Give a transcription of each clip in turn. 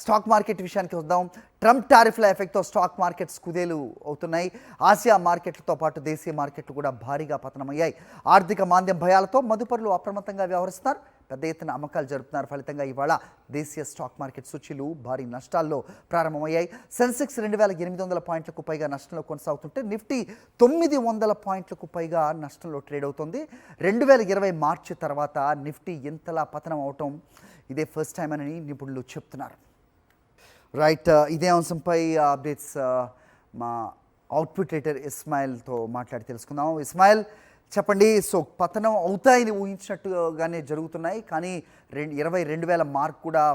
Stock market విషయానికి వద్దాం. Trump టారిఫ్ల ఎఫెక్ట్తో stock markets కుదేలు అవుతున్నాయి. ఆసియా మార్కెట్లతో పాటు దేశీయ మార్కెట్లు కూడా భారీగా పతనమయ్యాయి. ఆర్థిక మాంద్యం భయాలతో మదుపరులు అప్రమత్తంగా వ్యవహరిస్తున్నారు, పెద్ద ఎత్తున అమ్మకాలు జరుపుతున్నారు. ఫలితంగా ఇవాళ దేశీయ స్టాక్ మార్కెట్ సూచీలు భారీ నష్టాల్లో ప్రారంభమయ్యాయి. సెన్సెక్స్ 2800 పాయింట్లకు పైగా నష్టంలో కొనసాగుతుంటే నిఫ్టీ 900 పాయింట్లకు పైగా నష్టంలో ట్రేడ్ అవుతుంది. 2020 మార్చి తర్వాత నిఫ్టీ ఇంతలా పతనం అవటం ఇదే ఫస్ట్ టైం అని నిపుణులు చెప్తున్నారు. రైట్, ఇదే అంశంపై అప్డేట్స్ మా అవుట్పుట్ రేటర్ ఇస్మాయిల్తో మాట్లాడి తెలుసుకుందాం. ఇస్మాయిల్, చెప్పండి. సో పతనం అవుతాయని ఊహించినట్టుగానే జరుగుతున్నాయి, కానీ 22,000 మార్క్ కూడా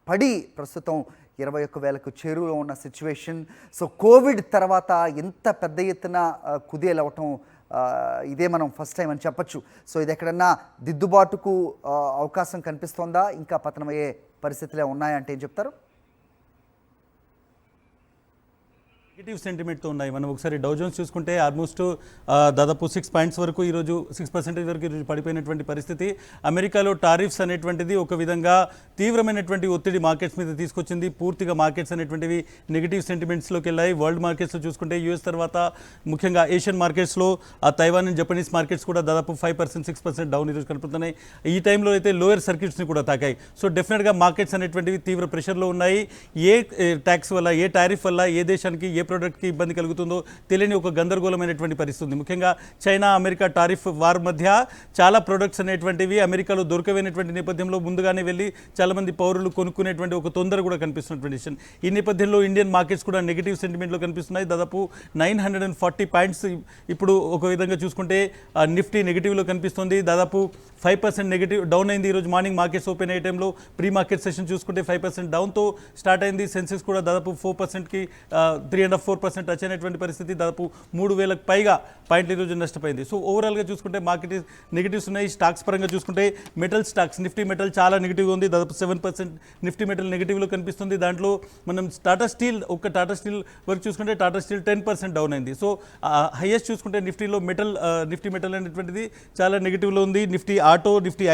పడి ప్రస్తుతం 21,000కు చేరువలో ఉన్న సిచ్యువేషన్. సో కోవిడ్ తర్వాత ఎంత పెద్ద ఎత్తున కుదేలవటం ఇదే మనం ఫస్ట్ టైం అని చెప్పచ్చు. సో ఇది ఎక్కడన్నా దిద్దుబాటుకు అవకాశం కనిపిస్తోందా, ఇంకా పతనమయ్యే పరిస్థితులే ఉన్నాయంటే ఏం చెప్తారు? నెగిటివ్ సెంటిమెంట్తో ఉన్నాయి. మనం ఒకసారి డౌ జోన్స్ చూసుకుంటే ఆల్మోస్ట్ దాదాపు 6 పాయింట్స్ వరకు ఈరోజు 6% వరకు ఈరోజు పడిపోయినటువంటి పరిస్థితి. అమెరికాలో టారిఫ్స్ అనేటువంటిది ఒక విధంగా తీవ్రమైనటువంటి ఒత్తిడి మార్కెట్స్ మీద తీసుకొచ్చింది. పూర్తిగా మార్కెట్స్ అనేటువంటివి నెగిటివ్ సెంటిమెంట్స్లోకి వెళ్ళాయి. వరల్డ్ మార్కెట్స్లో చూసుకుంటే యూఎస్ తర్వాత ముఖ్యంగా ఏషియన్ మార్కెట్స్లో తైవాన్ అండ్ జపనీస్ మార్కెట్స్ కూడా దాదాపు 5%, 6% డౌన్ ఈరోజు కలుపుతున్నాయి. ఈ టైంలో అయితే లోయర్ సర్క్యూట్స్ని కూడా తాకాయి. సో డెఫినెట్గా మార్కెట్స్ అనేటువంటివి తీవ్ర ప్రెషర్లో ఉన్నాయి. ఏ ట్యాక్స్ వల్ల, ఏ టారిఫ్ వల్ల ఏ దేశానికి ఏ ప్రోడక్ట్కి ఇబ్బంది కలుగుతుందో తెలియని ఒక గందరగోళమైనటువంటి పరిస్థితి. ముఖ్యంగా చైనా అమెరికా టారిఫ్ వార్ మధ్య చాలా ప్రోడక్ట్స్ అనేటువంటివి అమెరికాలో దొరకవైనటువంటి నేపథ్యంలో ముందుగానే వెళ్ళి చాలామంది పౌరులు కొనుక్కునేటువంటి ఒక తొందర కూడా కనిపిస్తున్నటువంటి విషయం. ఈ నేపథ్యంలో ఇండియన్ మార్కెట్స్ కూడా నెగిటివ్ సెంటిమెంట్లో కనిపిస్తున్నాయి. దాదాపు 940 పాయింట్స్ ఇప్పుడు ఒక విధంగా చూసుకుంటే నిఫ్టీ నెగిటివ్లో కనిపిస్తుంది. దాదాపు 5% నెగిటివ్ డౌన్ అయింది. ఈరోజు మార్నింగ్ మార్కెట్స్ ఓపెన్ అయ్యే టైంలో ప్రీ మార్కెట్ సెషన్ చూసుకుంటే 5% డౌన్తో స్టార్ట్ అయింది. సెన్సెక్స్ కూడా దాదాపు 4%కి 3.5-4% టచ్ అయినటువంటి పరిస్థితి. దాదాపు 3,000కు పైగా పాయింట్లు ఈరోజు నష్టపోయింది. సో ఓవరాల్గా చూసుకుంటే మార్కెట్ నెగిటివ్స్ ఉన్నాయి. స్టాక్స్ పరంగా చూసుకుంటే మెటల్ స్టాక్స్, నిఫ్టీ మెటల్ చాలా నెగిటివ్గా ఉంది. దాదాపు 7% నిఫ్టీ మెటల్ నెగిటివ్లో కనిపిస్తుంది. దాంట్లో మనం టాటా స్టీల్ వరకు చూసుకుంటే టాటా స్టీల్ 10% డౌన్ అయింది. సో హైయెస్ట్ చూసుకుంటే నిఫ్టీలో నిఫ్టీ మెటల్ అనేటువంటిది చాలా నెగిటివ్లో ఉంది. నిఫ్టీ ఆటో, నిఫ్టీ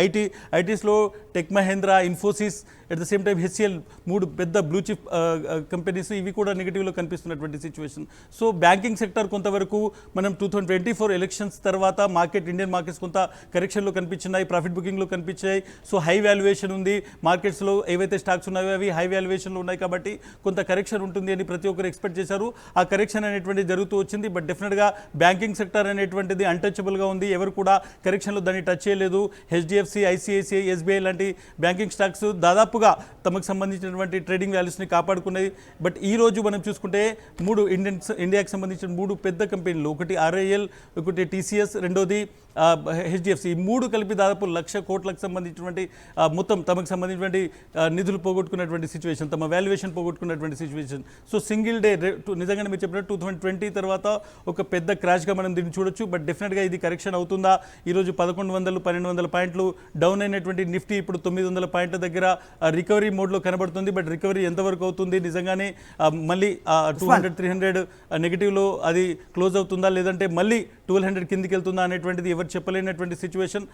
ఐటీస్లో Tech Mahindra, Infosys, at the same time HCL, 3 పెద్ద బ్లూ చిప్ కంపెనీస్ ఇవి కూడా నెగిటివ్లో కనిపిస్తున్నటువంటి సిచ్యువేషన్. సో బ్యాంకింగ్ సెక్టర్ కొంతవరకు మనం 2024 ఎలక్షన్స్ తర్వాత ఇండియన్ మార్కెట్స్ కొంత కరెక్షన్లో కనిపించినాయి, ప్రాఫిట్ బుకింగ్లో కనిపించాయి. సో హై వాల్యుయేషన్ ఉంది మార్కెట్స్లో, ఏవైతే స్టాక్స్ ఉన్నాయో అవి హై వాల్యుయేషన్లో ఉన్నాయి కాబట్టి కొంత కరెక్షన్ ఉంటుంది అని ప్రతి ఒక్కరు ఎక్స్పెక్ట్ చేశారు. ఆ కరెక్షన్ అనేటువంటిది జరుగుతూ వచ్చింది. బట్ డెఫినెట్గా బ్యాంకింగ్ సెక్టర్ అనేటువంటిది అన్టచబుల్గా ఉంది. ఎవరు కూడా కరెక్షన్లో దాన్ని టచ్ చేయలేదు. హెచ్డిఎఫ్సి, ఐసిఐసిఐ, ఎస్బీఐ లాంటి బ్యాంకింగ్ స్టాక్స్ దాదాపుగా తమకు సంబంధించినటువంటి ట్రేడింగ్ వాల్యూస్ని కాపాడుకున్నాయి. బట్ ఈ రోజు మనం చూసుకుంటే ఇండియాకి సంబంధించిన 3 పెద్ద కంపెనీలు, ఒకటి ఆర్ఐఎల్, ఒకటి టీసీఎస్, రెండోది హెచ్డిఎఫ్సి, ఈ 3 కలిపి దాదాపు 1,00,000 కోట్లకు సంబంధించినటువంటి మొత్తం తమకు సంబంధించినటువంటి నిధులు పోగొట్టుకున్నటువంటి సిచ్యువేషన్, తమ వాల్యుయేషన్ పోగొట్టుకున్నటువంటి సిచ్యువేషన్. సో సింగిల్ డే నిజంగానే మీరు చెప్పినట్టు 2020 తర్వాత ఒక పెద్ద క్రాష్గా మనం దీన్ని చూడొచ్చు. బట్ డెఫినెట్గా ఇది కరెక్షన్ అవుతుందా? ఈరోజు 1100-1200 పాయింట్లు డౌన్ అయినటువంటి నిఫ్టీ ఇప్పుడు 900 పాయింట్ల దగ్గర రికవరీ మోడ్లో కనబడుతుంది. బట్ రికవరీ ఎంతవరకు అవుతుంది? నిజంగానే మళ్ళీ 200-300 నెగిటివ్లో అది క్లోజ్ అవుతుందా, లేదంటే మళ్ళీ 1200 కిందికి వెళ్తుందా అనేటువంటిది ఎవరు చెప్పలేనటువంటి సిచ్యువేషన్.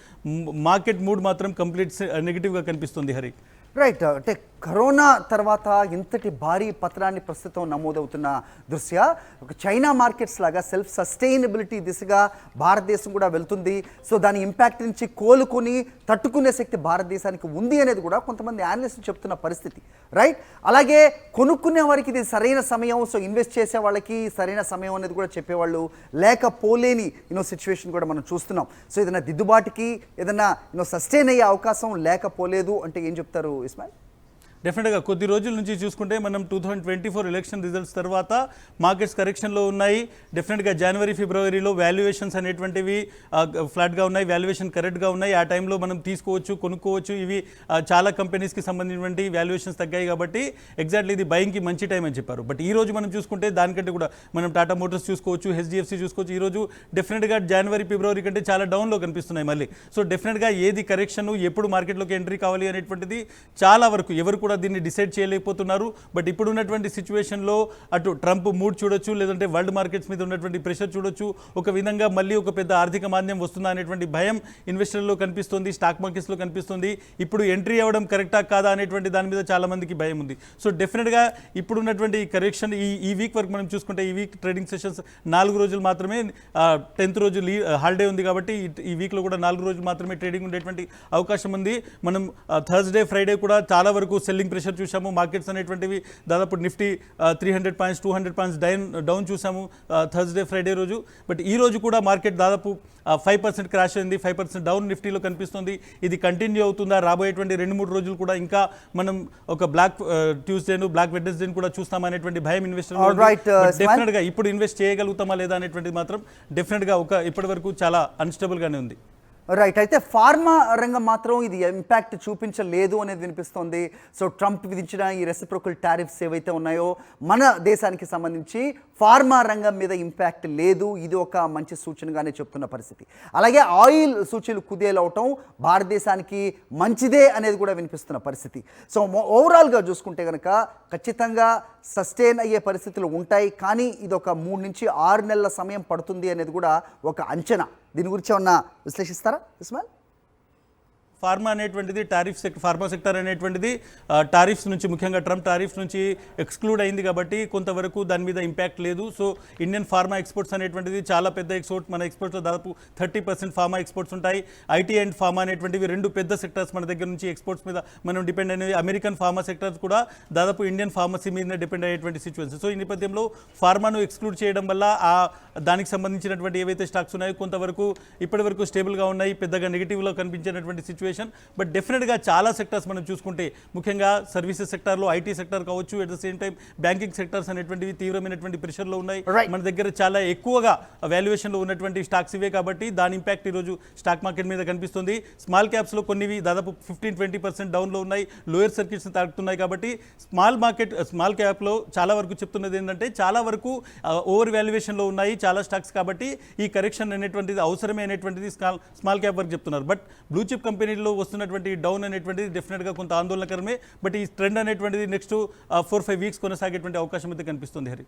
మార్కెట్ మూడ్ మాత్రం కంప్లీట్ నెగిటివ్గా కనిపిస్తుంది. హరి, రైట్, అంటే కరోనా తర్వాత ఇంతటి భారీ పతనాన్ని ప్రస్తుతం నమోదవుతున్న దృష్ట్యా ఒక చైనా మార్కెట్స్ లాగా సెల్ఫ్ సస్టైనబిలిటీ దిశగా భారతదేశం కూడా వెళ్తుంది. సో దాని ఇంపాక్ట్ నుంచి కోలుకొని తట్టుకునే శక్తి భారతదేశానికి ఉంది అనేది కూడా కొంతమంది అనలిస్టులు చెప్తున్న పరిస్థితి. రైట్, అలాగే కొనుక్కునే వారికి ఇది సరైన సమయం, సో ఇన్వెస్ట్ చేసే వాళ్ళకి సరైన సమయం అనేది కూడా చెప్పేవాళ్ళు లేకపోలేని సిచ్యువేషన్ కూడా మనం చూస్తున్నాం. సో ఏదైనా దిద్దుబాటుకి ఏదైనా సస్టైన్ అయ్యే అవకాశం లేకపోలేదు అంటే ఏం చెప్తారు ఇస్మాయిల్? డెఫినెట్గా కొద్ది రోజుల నుంచి చూసుకుంటే మనం 2024 ఎలక్షన్ రిజల్ట్స్ తర్వాత మార్కెట్స్ కరెక్షన్లో ఉన్నాయి. డెఫినెట్గా జనవరి, ఫిబ్రవరిలో వాల్యుయేషన్స్ అనేటువంటివి ఫ్లాట్గా ఉన్నాయి, వాల్యుయేషన్ కరెక్ట్గా ఉన్నాయి. ఆ టైంలో మనం తీసుకోవచ్చు, కొనుక్కోవచ్చు. ఇవి చాలా కంపెనీస్కి సంబంధించినటువంటి వాల్యుయేషన్స్ తగ్గాయి కాబట్టి ఎగ్జాక్ట్లీ ఇది బయింగ్కి మంచి టైం అని చెప్పారు. బట్ ఈ రోజు మనం చూసుకుంటే దానికంటే కూడా మనం టాటా మోటార్స్ చూసుకోవచ్చు, హెచ్డిఎఫ్సి చూసుకోవచ్చు. ఈరోజు డెఫినెట్గా జనవరి, ఫిబ్రవరి కంటే చాలా డౌన్లో కనిపిస్తున్నాయి మళ్ళీ. సో డెఫినెట్గా ఏది కరెక్షన్, ఎప్పుడు మార్కెట్లోకి ఎంట్రీ కావాలి అనేటువంటిది చాలా వరకు ఎవరు కూడా కూడా దీన్ని డిసైడ్ చేయలేకపోతున్నారు. బట్ ఇప్పుడు ఉన్నటువంటి సిచ్యువేషన్లో అటు ట్రంప్ మూడ్ చూడొచ్చు, లేదంటే వరల్డ్ మార్కెట్స్ మీద ఉన్నటువంటి ప్రెషర్ చూడొచ్చు. ఒక విధంగా మళ్ళీ ఒక పెద్ద ఆర్థిక మాంద్యం వస్తుందా అనేటువంటి భయం ఇన్వెస్టర్లో కనిపిస్తుంది, స్టాక్ మార్కెట్స్లో కనిపిస్తుంది. ఇప్పుడు ఎంట్రీ అవ్వడం కరెక్టా కాదా అనేటువంటి దాని మీద చాలా మందికి భయం ఉంది. సో డెఫినెట్గా ఇప్పుడు ఉన్నటువంటి కరెక్షన్ ఈ వీక్ వరకు మనం చూసుకుంటే ఈ వీక్ ట్రేడింగ్ సెషన్స్ 4 రోజులు మాత్రమే, 10th రోజు హాలిడే ఉంది కాబట్టి ఈ వీక్లో కూడా 4 రోజులు మాత్రమే ట్రేడింగ్ ఉండేటువంటి అవకాశం ఉంది. మనం థర్స్డే ఫ్రైడే కూడా చాలా వరకు సెల్లింగ్ ప్రెషర్ చూసాము. మార్కెట్స్ అనేటువంటివి దాదాపు నిఫ్టీ 300 పాయింట్స్ 200 పాయింట్స్ డౌన్ చూసాము థర్స్డే ఫ్రైడే రోజు. బట్ ఈ రోజు కూడా మార్కెట్ దాదాపు 5% క్రాష్ అయింది, 5% డౌన్ నిఫ్టీలో కనిపిస్తుంది. ఇది కంటిన్యూ అవుతుందా రాబోయేటువంటి 2-3 రోజులు కూడా ఇంకా మనం ఒక బ్లాక్ ట్యూస్డేను బ్లాక్ వెడ్నెస్డేను కూడా చూస్తామనేటువంటి భయం ఇన్వెస్టర్ డెఫినెట్గా ఇప్పుడు ఇన్వెస్ట్ చేయగలుగుతామా లేదా అనేటువంటిది మాత్రం డెఫినెట్గా ఇప్పటి వరకు చాలా అన్స్టేబుల్గానే ఉంది. రైట్. అయితే ఫార్మా రంగం మాత్రం ఇది ఇంపాక్ట్ చూపించలేదు అనేది వినిపిస్తోంది. సో ట్రంప్ విధించిన ఈ రెసిప్రోకల్ టారిఫ్స్ ఏవైతే ఉన్నాయో మన దేశానికి సంబంధించి ఫార్మా రంగం మీద ఇంపాక్ట్ లేదు. ఇది ఒక మంచి సూచనగానే చెప్తున్న పరిస్థితి. అలాగే ఆయిల్ సూచీలు కుదేలవటం భారతదేశానికి మంచిదే అనేది కూడా వినిపిస్తున్న పరిస్థితి. సో ఓవరాల్గా చూసుకుంటే కనుక ఖచ్చితంగా సస్టైన్ అయ్యే పరిస్థితులు ఉంటాయి, కానీ ఇది ఒక 3 నుంచి 6 నెలల సమయం పడుతుంది అనేది కూడా ఒక అంచనా. దీని గురించి ఏమన్నా విశ్లేషిస్తారా ఇస్మాయిల్? ఫార్మా అనేటువంటిది ఫార్మా సెక్టర్ అనేటువంటిది టారిఫ్స్ నుంచి, ముఖ్యంగా ట్రంప్ టారిఫ్స్ నుంచి ఎక్స్క్లూడ్ అయింది కాబట్టి కొంతవరకు దాని మీద ఇంపాక్ట్ లేదు. సో ఇండియన్ ఫార్మా ఎక్స్పోర్ట్స్ అనేటువంటిది చాలా పెద్ద ఎక్స్పోర్ట్. మన ఎక్స్పోర్ట్స్లో దాదాపు 30% ఫార్మా ఎక్స్పోర్ట్స్ ఉంటాయి. ఐటీ అండ్ ఫార్మా అనేటువంటివి 2 పెద్ద సెక్టర్స్ మన దగ్గర నుంచి ఎక్స్పోర్ట్స్ మీద మనం డిపెండ్ అయినవి. అమెరికన్ ఫార్మా సెక్టర్స్ కూడా దాదాపు ఇండియన్ ఫార్మసీ మీద డిపెండ్ అయ్యేటువంటి సిచ్యువేషన్. సో ఈ నేపథ్యంలో ఫార్మాను ఎక్స్క్లూడ్ చేయడం వల్ల దానికి సంబంధించినటువంటి ఏవైతే స్టాక్స్ ఉన్నాయో కొంతవరకు ఇప్పటి వరకు స్టేబుల్గా ఉన్నాయి, పెద్దగా నెగిటివ్లో కనిపించినటువంటి సిచ్యువేషన్. బట్ డెఫినెట్గా చాలా సెక్టర్స్ మనం చూసుకుంటే ముఖ్యంగా సర్వీసెస్ సెక్టార్లో ఐటీ సెక్టర్ కావచ్చు, at the same time banking sectors అనేటువంటివి తీవ్రమైనటువంటి ప్రెషర్లో ఉన్నాయి. మన దగ్గర చాలా ఎక్కువగా వాల్యుయేషన్లో ఉన్నటువంటి స్టాక్స్ ఇవే కాబట్టి దాని ఇంపాక్ట్ ఈరోజు స్టాక్ మార్కెట్ మీద కనిపిస్తుంది. స్మాల్ క్యాప్స్లో కొన్నివి దాదాపు 15-20% డౌన్లో ఉన్నాయి, లోయర్ సర్క్యూట్స్ తాకుతున్నాయి. కాబట్టి స్మాల్ క్యాప్లో చాలా వరకు చెప్తున్నది ఏంటంటే చాలా వరకు ఓవర్ వాల్యుయేషన్లో ఉన్నాయి చాలా స్టాక్స్. కాబట్టి ఈ కరెక్షన్ అనేటువంటిది అవసరమే అనేటువంటిది స్మాల్ క్యాప్ వరకు చెప్తున్నారు. బట్ బ్లూ చిప్ కంపెనీలో వస్తున్నటువంటి డౌన్ అనేటువంటిది డెఫినెట్గా కొంత ఆందోళనకరమే. బట్ ఈ ట్రెండ్ అనేటువంటిది నెక్స్ట్ 4-5 వీక్స్ కొనసాగేటువంటి అవకాశం అయితే కనిపిస్తుంది హరి.